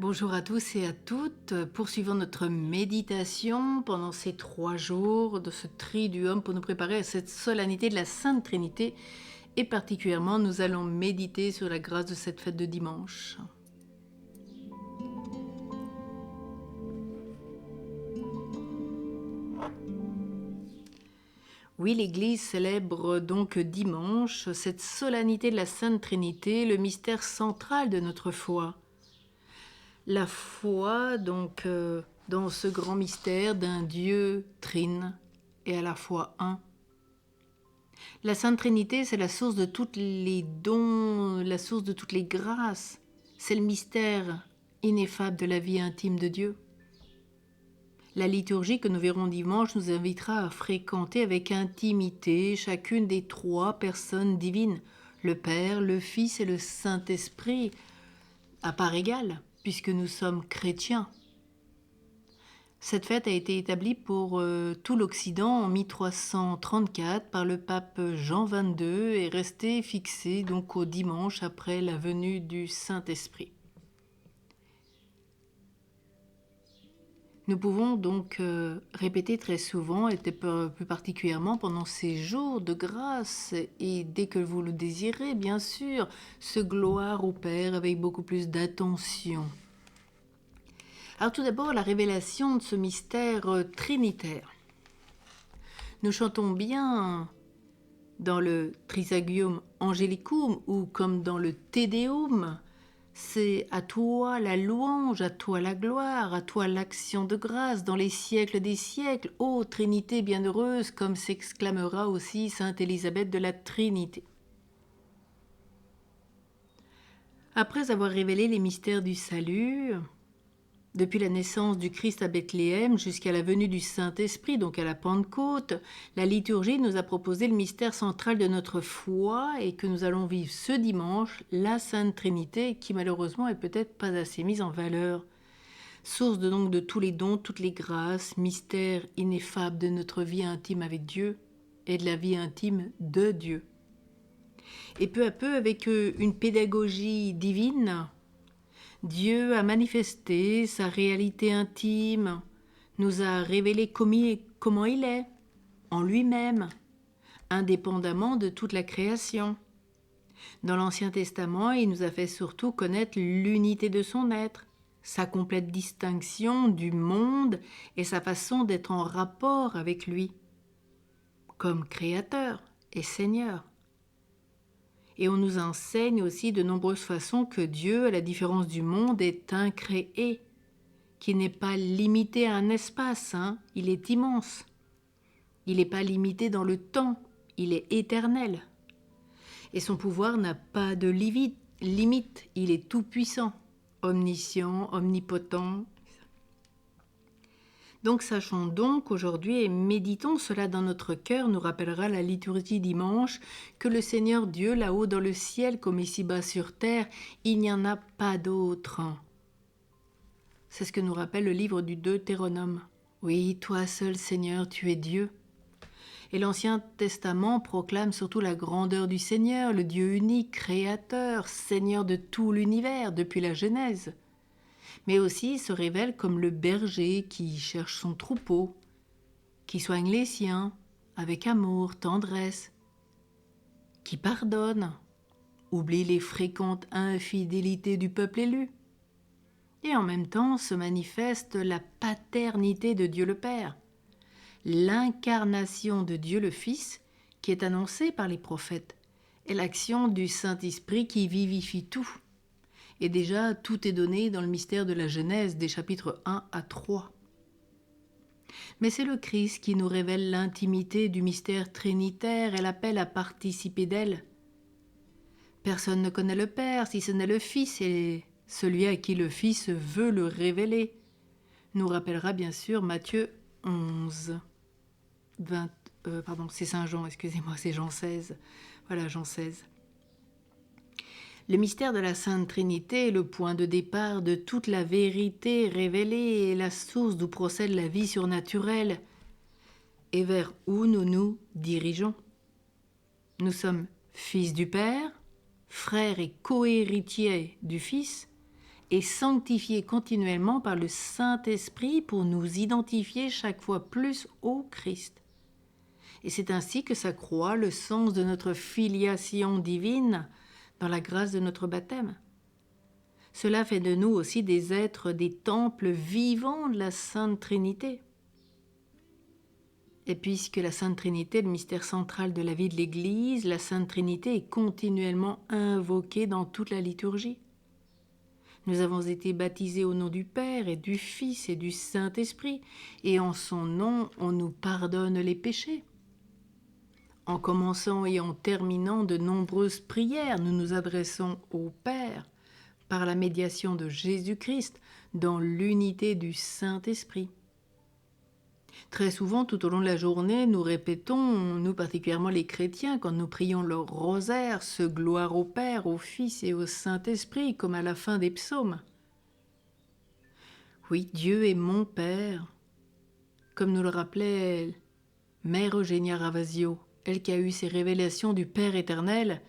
Bonjour à tous et à toutes. Poursuivons notre méditation pendant ces 3 jours de ce triduum pour nous préparer à cette solennité de la Sainte Trinité. Et particulièrement, nous allons méditer sur la grâce de cette fête de dimanche. Oui, l'Église célèbre donc dimanche cette solennité de la Sainte Trinité, le mystère central de notre foi. La foi, donc, dans ce grand mystère d'un Dieu trine et à la fois un. La Sainte Trinité, c'est la source de tous les dons, la source de toutes les grâces. C'est le mystère ineffable de la vie intime de Dieu. La liturgie que nous verrons dimanche nous invitera à fréquenter avec intimité chacune des 3 personnes divines, le Père, le Fils et le Saint-Esprit, à part égale, puisque nous sommes chrétiens. Cette fête a été établie pour tout l'Occident en 1334 par le pape Jean XXII et restée fixée donc au dimanche après la venue du Saint-Esprit. Nous pouvons donc répéter très souvent, et plus particulièrement pendant ces jours de grâce, et dès que vous le désirez, bien sûr, ce gloire au Père avec beaucoup plus d'attention. Alors tout d'abord, la révélation de ce mystère trinitaire. Nous chantons bien dans le Trisagium Angelicum ou comme dans le Te Deum, c'est à toi la louange, à toi la gloire, à toi l'action de grâce dans les siècles des siècles, ô Trinité bienheureuse, comme s'exclamera aussi Sainte Élisabeth de la Trinité. Après avoir révélé les mystères du salut, depuis la naissance du Christ à Bethléem jusqu'à la venue du Saint-Esprit, donc à la Pentecôte, la liturgie nous a proposé le mystère central de notre foi et que nous allons vivre ce dimanche, la Sainte Trinité, qui malheureusement est peut-être pas assez mise en valeur. Source donc de tous les dons, toutes les grâces, mystère ineffable de notre vie intime avec Dieu et de la vie intime de Dieu. Et peu à peu, avec une pédagogie divine, Dieu a manifesté sa réalité intime, nous a révélé comment il est, en lui-même, indépendamment de toute la création. Dans l'Ancien Testament, il nous a fait surtout connaître l'unité de son être, sa complète distinction du monde et sa façon d'être en rapport avec lui, comme créateur et Seigneur. Et on nous enseigne aussi de nombreuses façons que Dieu, à la différence du monde, est incréé, qui n'est pas limité à un espace, il est immense. Il n'est pas limité dans le temps, il est éternel. Et son pouvoir n'a pas de limite, il est tout-puissant, omniscient, omnipotent. Donc sachons donc aujourd'hui et méditons cela dans notre cœur, nous rappellera la liturgie dimanche, que le Seigneur Dieu, là-haut dans le ciel comme ici-bas sur terre, il n'y en a pas d'autre. C'est ce que nous rappelle le livre du Deutéronome. Oui, toi seul Seigneur, tu es Dieu. Et l'Ancien Testament proclame surtout la grandeur du Seigneur, le Dieu unique, créateur, Seigneur de tout l'univers depuis la Genèse. Mais aussi se révèle comme le berger qui cherche son troupeau, qui soigne les siens avec amour, tendresse, qui pardonne, oublie les fréquentes infidélités du peuple élu. Et en même temps se manifeste la paternité de Dieu le Père, l'incarnation de Dieu le Fils qui est annoncée par les prophètes, et l'action du Saint-Esprit qui vivifie tout. Et déjà, tout est donné dans le mystère de la Genèse, des chapitres 1 à 3. Mais c'est le Christ qui nous révèle l'intimité du mystère trinitaire et l'appelle à participer d'elle. Personne ne connaît le Père si ce n'est le Fils et celui à qui le Fils veut le révéler. Nous rappellera bien sûr Matthieu 11. C'est Saint Jean, excusez-moi, c'est Jean 16. Voilà, Jean 16. Le mystère de la Sainte Trinité est le point de départ de toute la vérité révélée et la source d'où procède la vie surnaturelle et vers où nous nous dirigeons. Nous sommes fils du Père, frères et co-héritiers du Fils, et sanctifiés continuellement par le Saint-Esprit pour nous identifier chaque fois plus au Christ. Et c'est ainsi que s'accroît le sens de notre filiation divine dans la grâce de notre baptême. Cela fait de nous aussi des êtres, des temples vivants de la Sainte Trinité. Et puisque la Sainte Trinité est le mystère central de la vie de l'Église, la Sainte Trinité est continuellement invoquée dans toute la liturgie. Nous avons été baptisés au nom du Père et du Fils et du Saint-Esprit, et en son nom, on nous pardonne les péchés. En commençant et en terminant de nombreuses prières, nous nous adressons au Père par la médiation de Jésus-Christ dans l'unité du Saint-Esprit. Très souvent, tout au long de la journée, nous répétons, nous particulièrement les chrétiens, quand nous prions le rosaire, ce gloire au Père, au Fils et au Saint-Esprit, comme à la fin des psaumes. Oui, Dieu est mon Père, comme nous le rappelait Mère Eugénia Ravasio, elle qui a eu ces révélations du Père éternel.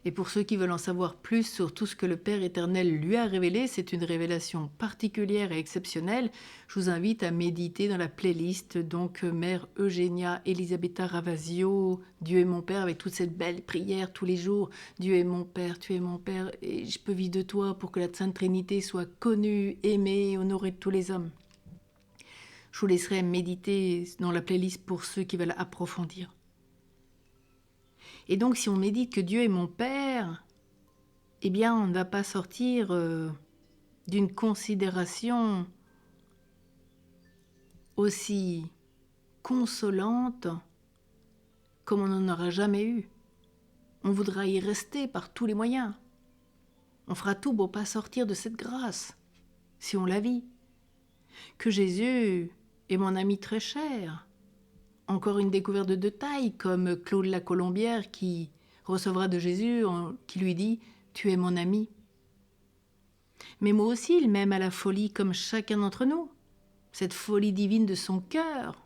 Et pour ceux qui veulent en savoir plus sur tout ce que le Père éternel lui a révélé, c'est une révélation particulière et exceptionnelle. Je vous invite à méditer dans la playlist, donc Mère Eugénia Elisabetta Ravasio, Dieu est mon Père, avec toute cette belle prière tous les jours. Dieu est mon Père, tu es mon Père, et je peux vivre de toi pour que la Sainte Trinité soit connue, aimée et honorée de tous les hommes. Je vous laisserai méditer dans la playlist pour ceux qui veulent approfondir. Et donc, si on médite que Dieu est mon Père, eh bien, on ne va pas sortir d'une considération aussi consolante comme on n'en aura jamais eu. On voudra y rester par tous les moyens. On fera tout pour ne pas sortir de cette grâce, si on la vit. Que Jésus est mon ami très cher. Encore une découverte de taille, comme Claude la Colombière qui recevra de Jésus, qui lui dit « Tu es mon ami ». Mais moi aussi, il m'aime à la folie comme chacun d'entre nous, cette folie divine de son cœur.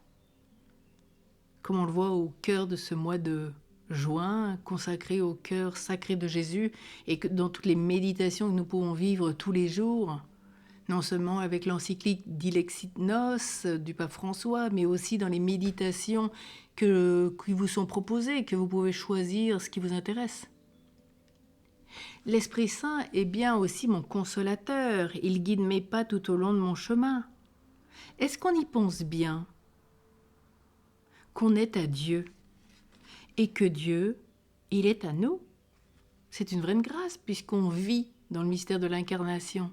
Comme on le voit au cœur de ce mois de juin, consacré au cœur sacré de Jésus, et que dans toutes les méditations que nous pouvons vivre tous les jours, non seulement avec l'encyclique Dilexit Nos du pape François, mais aussi dans les méditations qui vous sont proposées, que vous pouvez choisir ce qui vous intéresse. L'Esprit Saint est bien aussi mon consolateur, il guide mes pas tout au long de mon chemin. Est-ce qu'on y pense bien? Qu'on est à Dieu, et que Dieu, il est à nous? C'est une vraie grâce, puisqu'on vit dans le mystère de l'incarnation.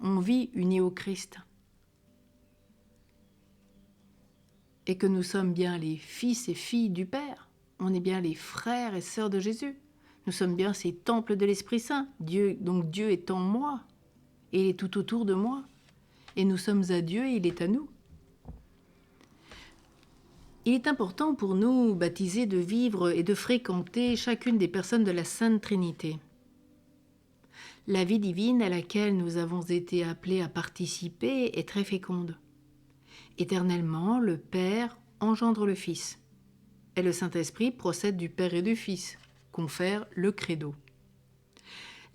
On vit unis au Christ. Et que nous sommes bien les fils et filles du Père. On est bien les frères et sœurs de Jésus. Nous sommes bien ces temples de l'Esprit Saint. Donc Dieu est en moi. Et il est tout autour de moi. Et nous sommes à Dieu et il est à nous. Il est important pour nous, baptisés, de vivre et de fréquenter chacune des personnes de la Sainte Trinité. La vie divine à laquelle nous avons été appelés à participer est très féconde. Éternellement, le Père engendre le Fils, et le Saint-Esprit procède du Père et du Fils, confère le credo.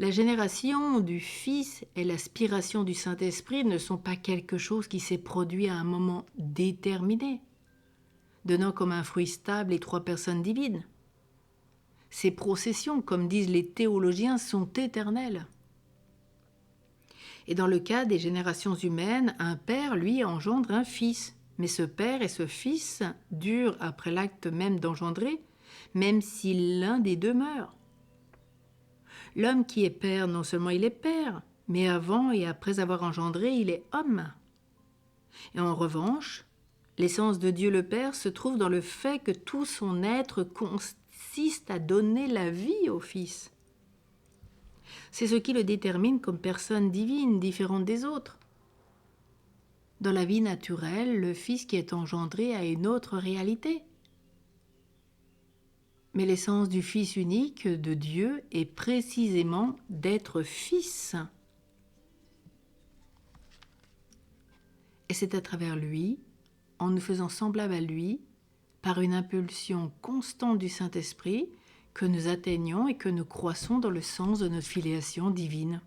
La génération du Fils et l'aspiration du Saint-Esprit ne sont pas quelque chose qui s'est produit à un moment déterminé, donnant comme un fruit stable les trois personnes divines. Ces processions, comme disent les théologiens, sont éternelles. Et dans le cas des générations humaines, un père, lui, engendre un fils. Mais ce père et ce fils durent après l'acte même d'engendrer, même si l'un des deux meurt. L'homme qui est père, non seulement il est père, mais avant et après avoir engendré, il est homme. Et en revanche, l'essence de Dieu le Père se trouve dans le fait que tout son être consiste à donner la vie au Fils. C'est ce qui le détermine comme personne divine, différente des autres. Dans la vie naturelle, le Fils qui est engendré a une autre réalité. Mais l'essence du Fils unique de Dieu est précisément d'être Fils. Et c'est à travers lui, en nous faisant semblables à lui, par une impulsion constante du Saint-Esprit, que nous atteignons et que nous croissons dans le sens de notre filiation divine.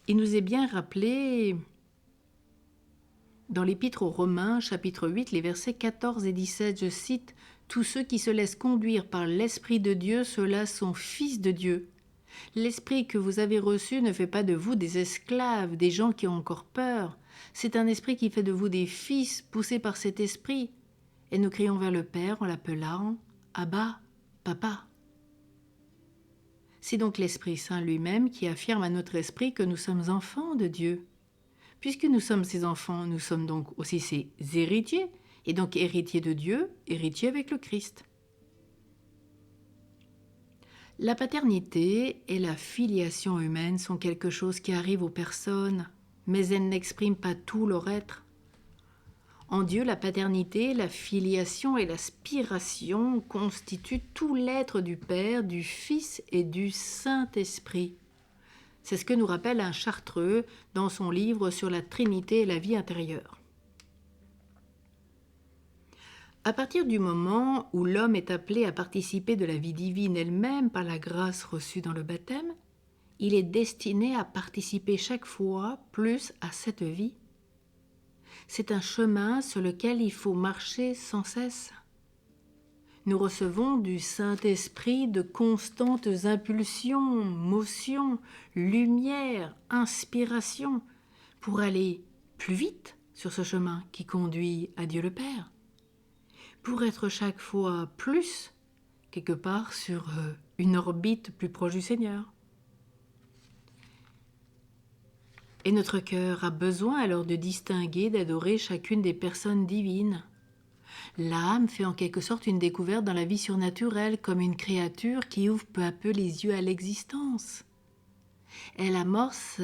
il nous est bien rappelé dans l'Épître aux Romains, chapitre 8, les versets 14 et 17, je cite, « Tous ceux qui se laissent conduire par l'Esprit de Dieu, ceux-là sont fils de Dieu. L'esprit que vous avez reçu ne fait pas de vous des esclaves, des gens qui ont encore peur. C'est un esprit qui fait de vous des fils poussés par cet esprit. Et nous crions vers le Père en l'appelant « Abba, Papa ». C'est donc l'Esprit Saint lui-même qui affirme à notre esprit que nous sommes enfants de Dieu. Puisque nous sommes ses enfants, nous sommes donc aussi ses héritiers, et donc héritiers de Dieu, héritiers avec le Christ. La paternité et la filiation humaine sont quelque chose qui arrive aux personnes, mais elles n'expriment pas tout leur être. En Dieu, la paternité, la filiation et l'aspiration constituent tout l'être du Père, du Fils et du Saint-Esprit. C'est ce que nous rappelle un Chartreux dans son livre sur la Trinité et la vie intérieure. À partir du moment où l'homme est appelé à participer de la vie divine elle-même par la grâce reçue dans le baptême, il est destiné à participer chaque fois plus à cette vie. C'est un chemin sur lequel il faut marcher sans cesse. Nous recevons du Saint-Esprit de constantes impulsions, motions, lumière, inspiration, pour aller plus vite sur ce chemin qui conduit à Dieu le Père, pour être chaque fois plus, quelque part, sur une orbite plus proche du Seigneur. Et notre cœur a besoin alors de distinguer, d'adorer chacune des personnes divines. L'âme fait en quelque sorte une découverte dans la vie surnaturelle, comme une créature qui ouvre peu à peu les yeux à l'existence. Elle amorce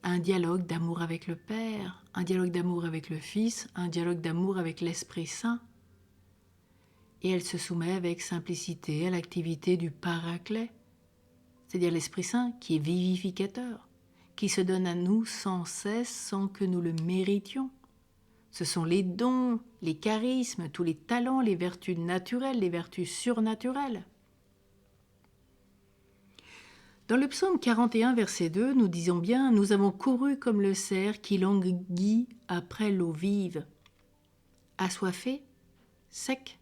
un dialogue d'amour avec le Père, un dialogue d'amour avec le Fils, un dialogue d'amour avec l'Esprit Saint. Et elle se soumet avec simplicité à l'activité du Paraclet, c'est-à-dire l'Esprit Saint qui est vivificateur, qui se donne à nous sans cesse sans que nous le méritions. Ce sont les dons, les charismes, tous les talents, les vertus naturelles, les vertus surnaturelles. Dans le psaume 41, verset 2, nous disons bien « Nous avons couru comme le cerf qui languit après l'eau vive. » Assoiffé, sec,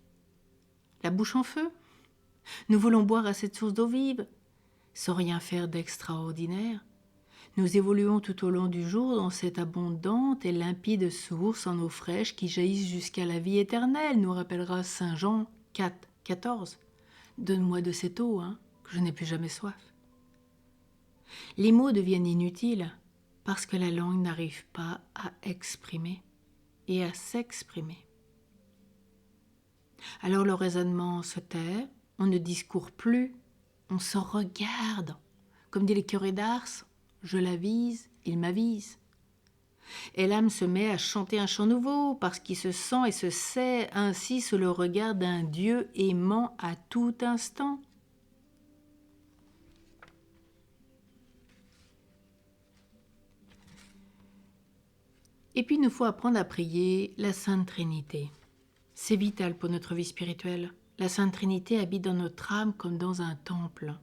la bouche en feu. Nous voulons boire à cette source d'eau vive, sans rien faire d'extraordinaire. Nous évoluons tout au long du jour dans cette abondante et limpide source en eau fraîche qui jaillissent jusqu'à la vie éternelle, nous rappellera Saint Jean 4, 14. Donne-moi de cette eau, que je n'ai plus jamais soif. Les mots deviennent inutiles parce que la langue n'arrive pas à exprimer et à s'exprimer. Alors le raisonnement se tait, on ne discourt plus, on se regarde. Comme dit les curés d'Ars, je l'avise, il m'avise. Et l'âme se met à chanter un chant nouveau parce qu'il se sent et se sait ainsi sous le regard d'un Dieu aimant à tout instant. Et puis il nous faut apprendre à prier la Sainte Trinité. C'est vital pour notre vie spirituelle. La Sainte Trinité habite dans notre âme comme dans un temple.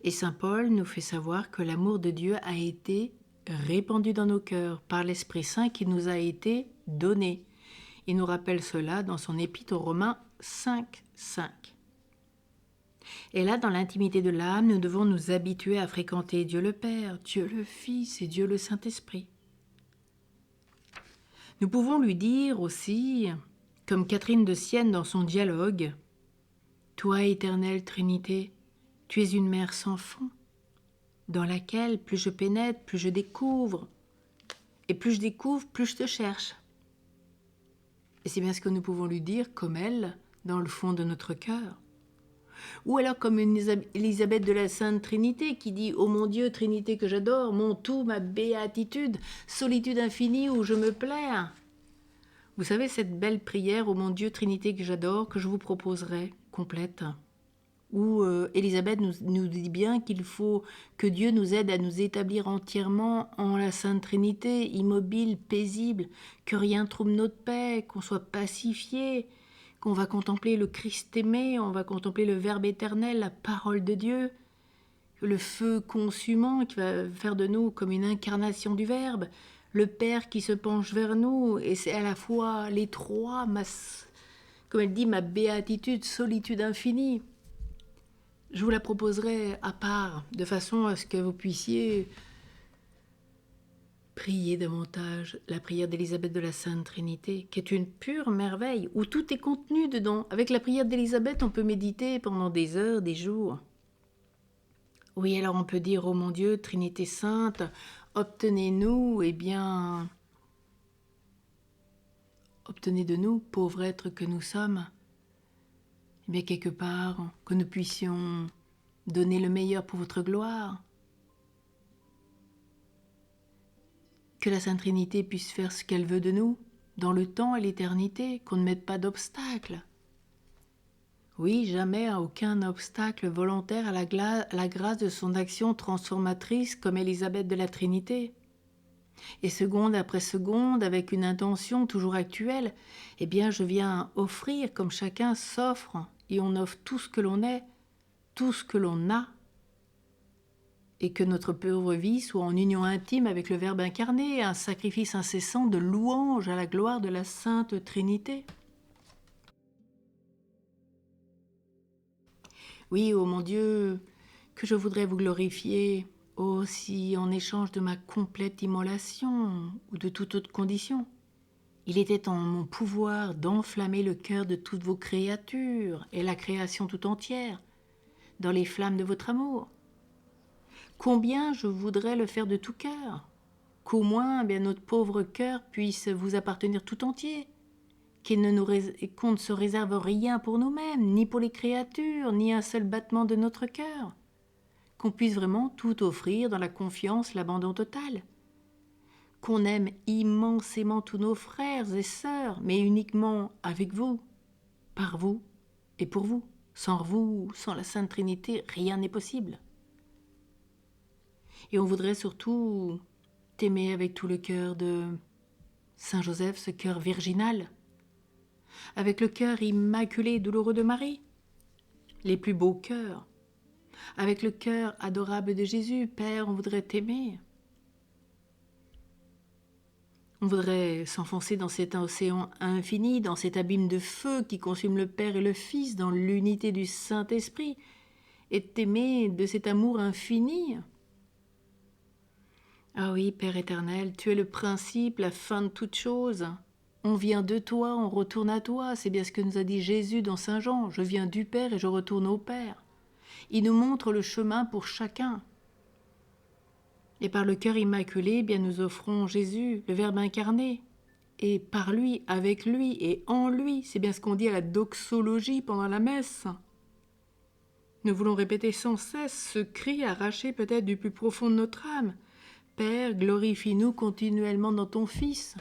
Et saint Paul nous fait savoir que l'amour de Dieu a été répandu dans nos cœurs par l'Esprit Saint qui nous a été donné. Il nous rappelle cela dans son épître aux Romains 5, 5. Et là, dans l'intimité de l'âme, nous devons nous habituer à fréquenter Dieu le Père, Dieu le Fils et Dieu le Saint-Esprit. Nous pouvons lui dire aussi, comme Catherine de Sienne dans son dialogue, « Toi, éternelle Trinité, tu es une mère sans fond, dans laquelle plus je pénètre, plus je découvre, et plus je découvre, plus je te cherche. » Et c'est bien ce que nous pouvons lui dire, comme elle, dans le fond de notre cœur. Ou alors comme une Élisabeth de la Sainte Trinité qui dit « Ô mon Dieu, Trinité que j'adore, mon tout, ma béatitude, solitude infinie où je me plais. » Vous savez, cette belle prière « Ô mon Dieu, Trinité que j'adore » que je vous proposerai, complète, où Élisabeth nous dit bien qu'il faut que Dieu nous aide à nous établir entièrement en la Sainte Trinité, immobile, paisible, que rien trouble notre paix, qu'on soit pacifié, qu'on va contempler le Christ aimé, on va contempler le Verbe éternel, la parole de Dieu, le feu consumant qui va faire de nous comme une incarnation du Verbe, le Père qui se penche vers nous, et c'est à la fois les trois, comme elle dit, ma béatitude, solitude infinie. Je vous la proposerai à part, de façon à ce que vous puissiez prier davantage la prière d'Élisabeth de la Sainte Trinité, qui est une pure merveille, où tout est contenu dedans. Avec la prière d'Élisabeth, on peut méditer pendant des heures, des jours. Oui, alors on peut dire, ô mon Dieu, Trinité Sainte, obtenez-nous, obtenez de nous, pauvres êtres que nous sommes, quelque part, que nous puissions donner le meilleur pour votre gloire. Que la Sainte Trinité puisse faire ce qu'elle veut de nous, dans le temps et l'éternité, qu'on ne mette pas d'obstacle. Oui, jamais aucun obstacle volontaire à la grâce de son action transformatrice comme Élisabeth de la Trinité. Et seconde après seconde, avec une intention toujours actuelle, je viens offrir comme chacun s'offre, et on offre tout ce que l'on est, tout ce que l'on a, et que notre pauvre vie soit en union intime avec le Verbe incarné, un sacrifice incessant de louange à la gloire de la Sainte Trinité. Oui, ô mon Dieu, que je voudrais vous glorifier, aussi en échange de ma complète immolation ou de toute autre condition. Il était en mon pouvoir d'enflammer le cœur de toutes vos créatures et la création tout entière, dans les flammes de votre amour. Combien je voudrais le faire de tout cœur, qu'au moins notre pauvre cœur puisse vous appartenir tout entier, qu'on ne se réserve rien pour nous-mêmes, ni pour les créatures, ni un seul battement de notre cœur, qu'on puisse vraiment tout offrir dans la confiance, l'abandon total, qu'on aime immensément tous nos frères et sœurs, mais uniquement avec vous, par vous et pour vous. Sans vous, sans la Sainte Trinité, rien n'est possible. Et on voudrait surtout t'aimer avec tout le cœur de Saint Joseph, ce cœur virginal, avec le cœur immaculé et douloureux de Marie, les plus beaux cœurs, avec le cœur adorable de Jésus. Père, on voudrait t'aimer. On voudrait s'enfoncer dans cet océan infini, dans cet abîme de feu qui consume le Père et le Fils, dans l'unité du Saint-Esprit, et t'aimer de cet amour infini. Ah oui, Père éternel, tu es le principe, la fin de toute chose. On vient de toi, on retourne à toi. C'est bien ce que nous a dit Jésus dans Saint Jean. Je viens du Père et je retourne au Père. Il nous montre le chemin pour chacun. Et par le cœur immaculé, nous offrons Jésus, le Verbe incarné. Et par lui, avec lui et en lui, c'est bien ce qu'on dit à la doxologie pendant la messe. Nous voulons répéter sans cesse ce cri arraché peut-être du plus profond de notre âme. Père, glorifie-nous continuellement dans ton Fils,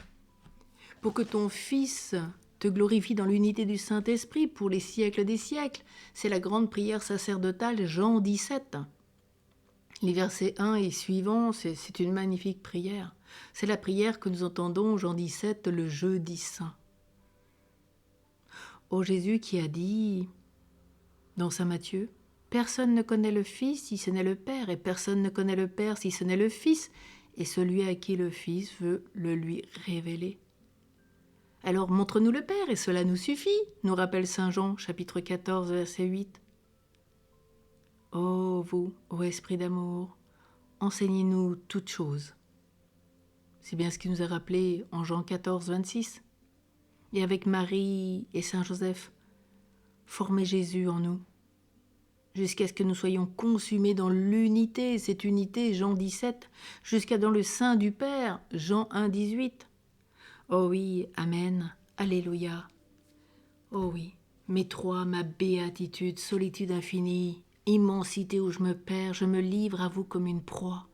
pour que ton Fils te glorifie dans l'unité du Saint-Esprit pour les siècles des siècles. C'est la grande prière sacerdotale Jean 17. Les versets 1 et suivants, c'est une magnifique prière. C'est la prière que nous entendons Jean 17 le jeudi saint. Ô Jésus qui a dit dans Saint Matthieu, « Personne ne connaît le Fils si ce n'est le Père, et personne ne connaît le Père si ce n'est le Fils, et celui à qui le Fils veut le lui révéler. » Alors montre-nous le Père, et cela nous suffit, nous rappelle Saint Jean, chapitre 14, verset 8. Ô vous, ô Esprit d'amour, enseignez-nous toutes choses. C'est bien ce qui nous a rappelé en Jean 14, 26. Et avec Marie et Saint Joseph, formez Jésus en nous, jusqu'à ce que nous soyons consumés dans l'unité, cette unité, Jean 17, jusqu'à dans le sein du Père, Jean 1, 18. Oh oui, Amen, Alléluia. Oh oui, mes trois, ma béatitude, solitude infinie, immensité où je me perds, je me livre à vous comme une proie.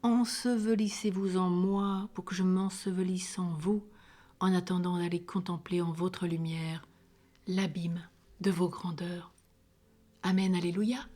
Ensevelissez-vous en moi pour que je m'ensevelisse en vous, en attendant d'aller contempler en votre lumière l'abîme de vos grandeurs. Amen, Alléluia.